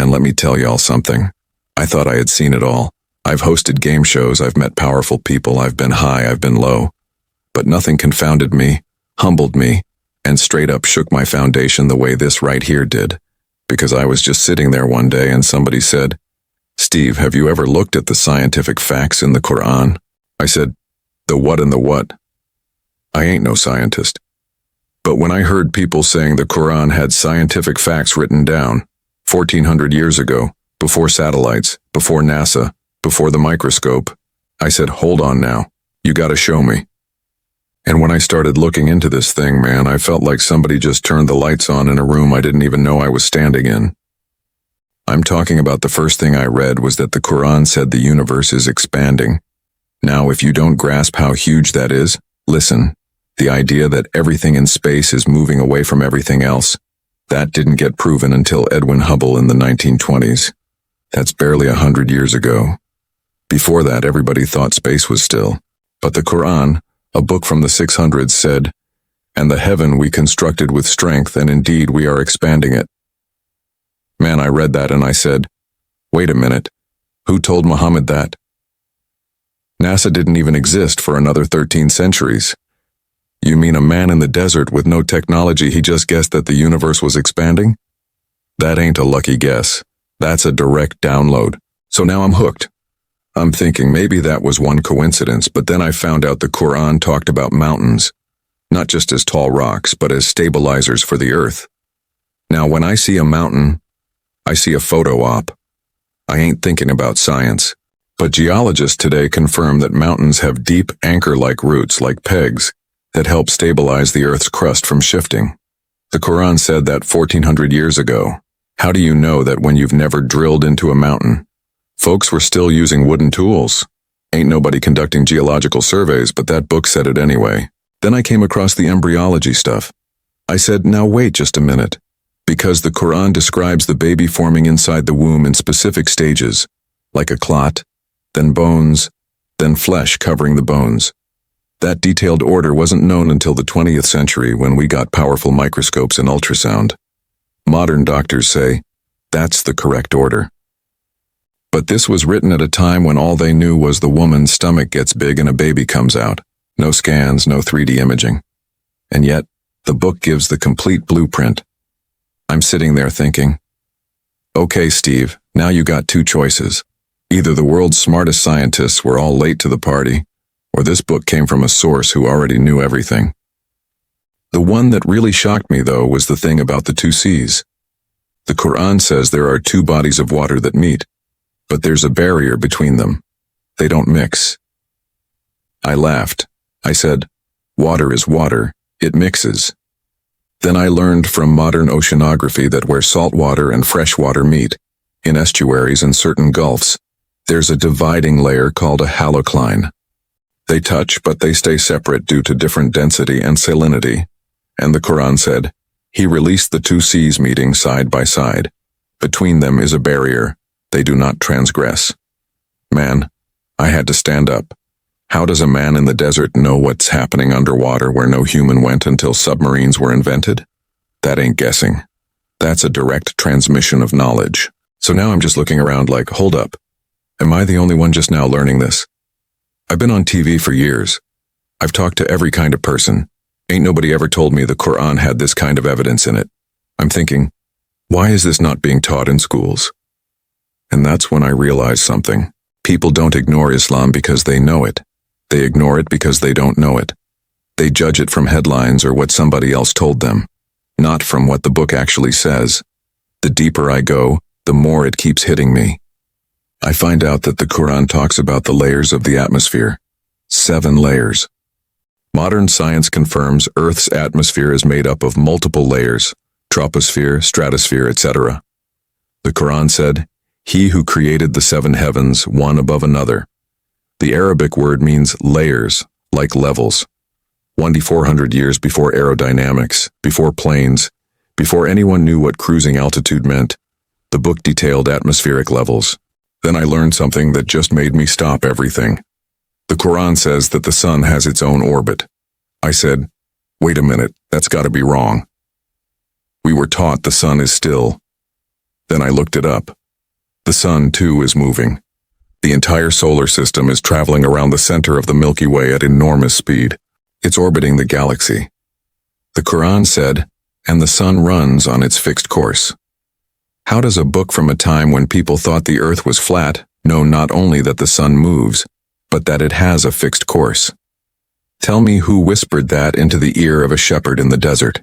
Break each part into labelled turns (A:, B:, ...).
A: Man, let me tell y'all something. I thought I had seen it all. I've hosted game shows, I've met powerful people, I've been high, I've been low. But nothing confounded me, humbled me, and straight up shook my foundation the way this right here did. Because I was just sitting there one day and somebody said, "Steve, have you ever looked at the scientific facts in the Qur'an?" I said, "The what and the what?" I ain't no scientist. But when I heard people saying the Qur'an had scientific facts written down, 1400 years ago, before satellites, before NASA, before the microscope, I said, hold on now, you gotta show me. And when I started looking into this thing, man, I felt like somebody just turned the lights on in a room I didn't even know I was standing in. I'm talking about the first thing I read was that the Qur'an said the universe is expanding. Now, if you don't grasp how huge that is, listen, the idea that everything in space is moving away from everything else, that didn't get proven until Edwin Hubble in the 1920s. That's barely 100 years ago. Before that, everybody thought space was still. But the Qur'an, a book from the 600s, said, "And the heaven we constructed with strength, and indeed we are expanding it." Man, I read that and I said, wait a minute, who told Muhammad that? NASA didn't even exist for another 13 centuries. You mean a man in the desert with no technology, he just guessed that the universe was expanding? That ain't a lucky guess. That's a direct download. So now I'm hooked. I'm thinking maybe that was one coincidence, but then I found out the Qur'an talked about mountains, not just as tall rocks, but as stabilizers for the earth. Now, when I see a mountain, I see a photo op. I ain't thinking about science. But geologists today confirm that mountains have deep anchor-like roots, like pegs, that help stabilize the Earth's crust from shifting. The Qur'an said that 1400 years ago. How do you know that when you've never drilled into a mountain? Folks were still using wooden tools. Ain't nobody conducting geological surveys, but that book said it anyway. Then I came across the embryology stuff. I said, now wait just a minute. Because the Qur'an describes the baby forming inside the womb in specific stages, like a clot, then bones, then flesh covering the bones. That detailed order wasn't known until the 20th century when we got powerful microscopes and ultrasound. Modern doctors say, that's the correct order. But this was written at a time when all they knew was the woman's stomach gets big and a baby comes out. No scans, no 3D imaging. And yet, the book gives the complete blueprint. I'm sitting there thinking, okay, Steve, now you got two choices. Either the world's smartest scientists were all late to the party, or this book came from a source who already knew everything. The one that really shocked me, though, was the thing about the two seas. The Qur'an says there are two bodies of water that meet, but there's a barrier between them. They don't mix. I laughed. I said, water is water, it mixes. Then I learned from modern oceanography that where salt water and fresh water meet, in estuaries and certain gulfs, there's a dividing layer called a halocline. They touch, but they stay separate due to different density and salinity. And the Qur'an said, He released the two seas meeting side by side. Between them is a barrier. They do not transgress. Man, I had to stand up. How does a man in the desert know what's happening underwater where no human went until submarines were invented? That ain't guessing. That's a direct transmission of knowledge. So now I'm just looking around like, hold up. Am I the only one just now learning this? I've been on TV for years. I've talked to every kind of person. Ain't nobody ever told me the Qur'an had this kind of evidence in it. I'm thinking, why is this not being taught in schools? And that's when I realized something. People don't ignore Islam because they know it. They ignore it because they don't know it. They judge it from headlines or what somebody else told them, not from what the book actually says. The deeper I go, the more it keeps hitting me. I find out that the Qur'an talks about the layers of the atmosphere. 7 layers. Modern science confirms Earth's atmosphere is made up of multiple layers, troposphere, stratosphere, etc. The Qur'an said, He who created the 7 heavens, one above another. The Arabic word means layers, like levels. 1,400 years before aerodynamics, before planes, before anyone knew what cruising altitude meant, the book detailed atmospheric levels. Then I learned something that just made me stop everything. The Qur'an says that the sun has its own orbit. I said, wait a minute, that's gotta be wrong. We were taught the sun is still. Then I looked it up. The sun, too, is moving. The entire solar system is traveling around the center of the Milky Way at enormous speed. It's orbiting the galaxy. The Qur'an said, and the sun runs on its fixed course. How does a book from a time when people thought the earth was flat know not only that the sun moves, but that it has a fixed course? Tell me who whispered that into the ear of a shepherd in the desert.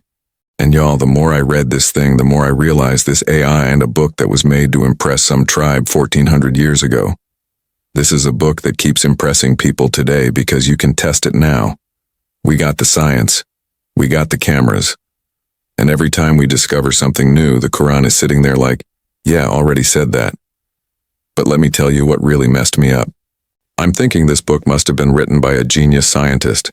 A: And y'all, the more I read this thing, the more I realized this AI and a book that was made to impress some tribe 1400 years ago. This is a book that keeps impressing people today because you can test it now. We got the science. We got the cameras. And every time we discover something new, the Quran is sitting there like, yeah, already said that. But let me tell you what really messed me up. I'm thinking this book must have been written by a genius scientist.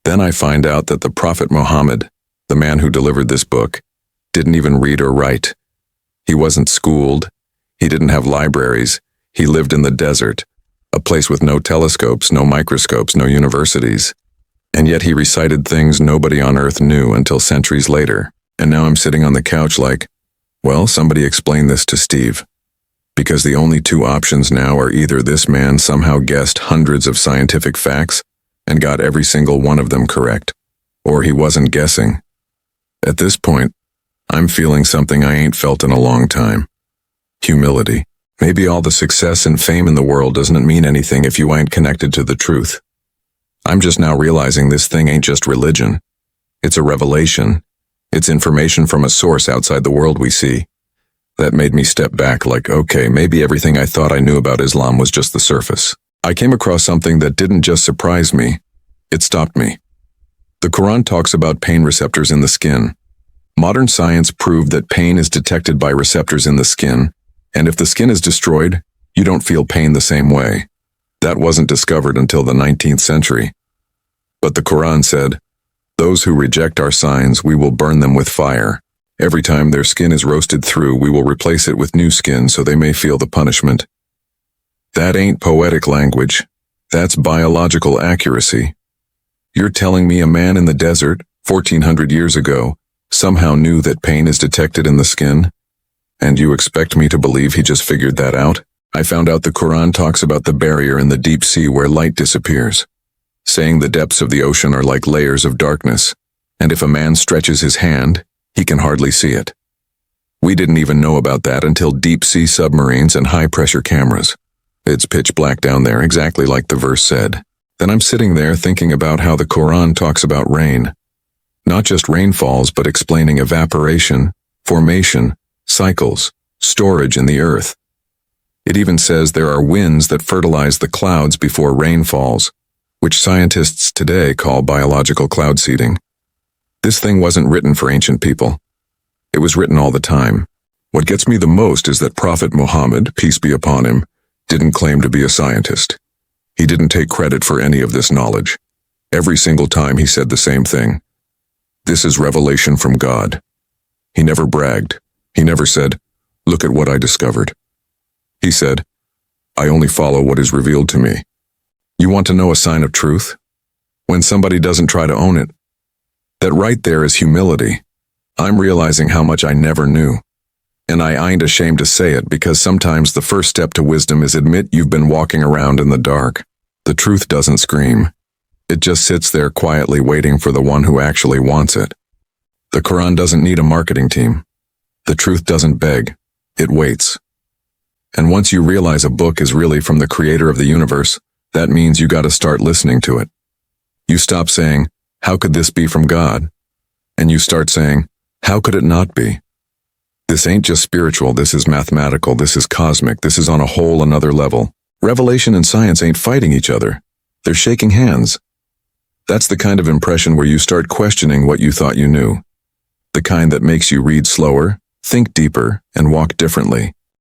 A: Then I find out that the Prophet Muhammad, the man who delivered this book, didn't even read or write. He wasn't schooled. He didn't have libraries. He lived in the desert, a place with no telescopes, no microscopes, no universities. And yet he recited things nobody on earth knew until centuries later. And now I'm sitting on the couch like, well, somebody explain this to Steve. Because the only two options now are either this man somehow guessed hundreds of scientific facts and got every single one of them correct, or he wasn't guessing. At this point, I'm feeling something I ain't felt in a long time. Humility. Maybe all the success and fame in the world doesn't mean anything if you ain't connected to the truth. I'm just now realizing this thing ain't just religion. It's a revelation. It's information from a source outside the world we see. That made me step back like, okay, maybe everything I thought I knew about Islam was just the surface. I came across something that didn't just surprise me, it stopped me. The Quran talks about pain receptors in the skin. Modern science proved that pain is detected by receptors in the skin, and if the skin is destroyed, you don't feel pain the same way. That wasn't discovered until the 19th century. But the Quran said, those who reject our signs, we will burn them with fire. Every time their skin is roasted through, we will replace it with new skin so they may feel the punishment. That ain't poetic language. That's biological accuracy. You're telling me a man in the desert, 1400 years ago, somehow knew that pain is detected in the skin? And you expect me to believe he just figured that out? I found out the Quran talks about the barrier in the deep sea where light disappears, saying the depths of the ocean are like layers of darkness, and if a man stretches his hand, he can hardly see it. We didn't even know about that until deep-sea submarines and high-pressure cameras. It's pitch black down there, exactly like the verse said. Then I'm sitting there thinking about how the Quran talks about rain. Not just rainfalls, but explaining evaporation, formation, cycles, storage in the earth. It even says there are winds that fertilize the clouds before rain falls, which scientists today call biological cloud seeding. This thing wasn't written for ancient people. It was written all the time. What gets me the most is that Prophet Muhammad, peace be upon him, didn't claim to be a scientist. He didn't take credit for any of this knowledge. Every single time he said the same thing. This is revelation from God. He never bragged. He never said, look at what I discovered. He said, I only follow what is revealed to me. You want to know a sign of truth? When somebody doesn't try to own it. That right there is humility. I'm realizing how much I never knew. And I ain't ashamed to say it because sometimes the first step to wisdom is admit you've been walking around in the dark. The truth doesn't scream. It just sits there quietly waiting for the one who actually wants it. The Quran doesn't need a marketing team. The truth doesn't beg. It waits. And once you realize a book is really from the creator of the universe, that means you gotta start listening to it. You stop saying, how could this be from God? And you start saying, how could it not be? This ain't just spiritual, this is mathematical, this is cosmic, this is on a whole another level. Revelation and science ain't fighting each other. They're shaking hands. That's the kind of impression where you start questioning what you thought you knew. The kind that makes you read slower, think deeper, and walk differently.